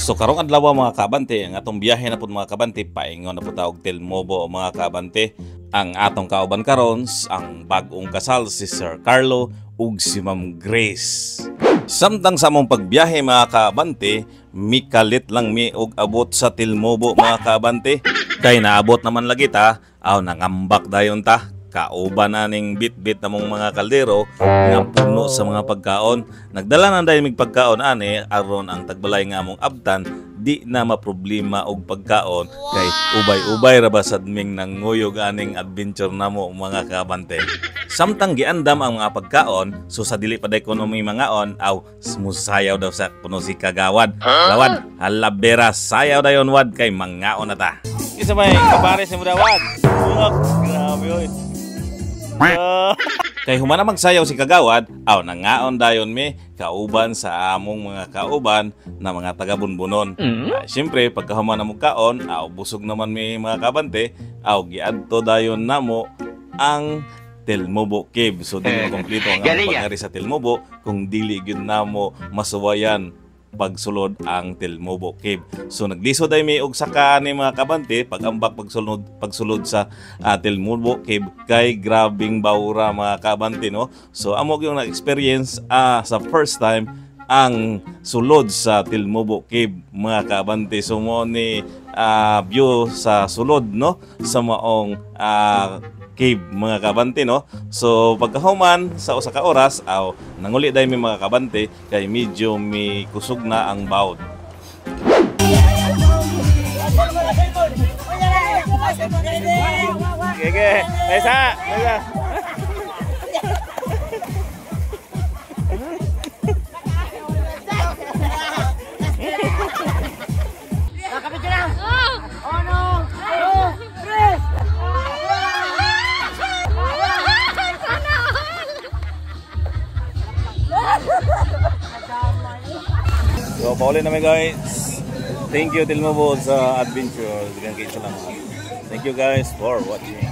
So karong adlaw mga kabante, ang atong biyahe na pud mga kabante, paingon na pud ta og Telmobo mga kabante. Ang atong kauban karon ang bag-ong kasal si Sir Carlo ug si Ma'am Grace. Samtang sa among pagbiyahe mga kabante, mikalit lang mi og abot sa Telmobo mga kabante. Kay naabot naman lagi ta, nangambak dayon ta. Kauban aning bit-bit namong mga kaldero nga puno sa mga pagkaon. Nagdala na dahil mig pagkaon ani aron ang tagbalay nga among abtan di na maproblema og pagkaon kay ubay-ubay ra ba sad ming nanguyog aning adventure namo mga kabante. Samtang giandam ang mga pagkaon, so sa dili pa day kuno may mangaon musayaw daw sa kuno si Kagawad. Lawad, halabera sayaw dayon wad kay mangaon na ta. Isa may kabare si Mudawad. Grabe oy. Kay humana magsayaw si Kagawad, nangaon dayon mi kauban sa among mga kauban na mga taga-bunbunon. Siyempre pagkahuman na mo kaon, busog naman mi mga kabante, giadto dayon namo ang Telmobo Cave. So di mo kompleto ang pagari sa Telmobo kung dili gyud namo masuwayan pagsulod ang Telmobo Cave. So naglisod ay may og saka ni mga kabante pag-ambak pagsulod sa Telmobo Cave kay grabing bawra mga kabante no. So amo yung na-experience sa first time ang sulod sa Telmobo Cave mga kabante. So mo ni view sa sulod no sa maong cave mga kabante no. So pagkahuman sa usa ka oras nanguli day mi mga kabante kay medyo mi kusog na ang bawd. Gege, esa. Kapit ka na. Oh no. Oh, Chris. So, pauli namin guys. Thank you Telmobo sa adventure. Thank you guys for watching.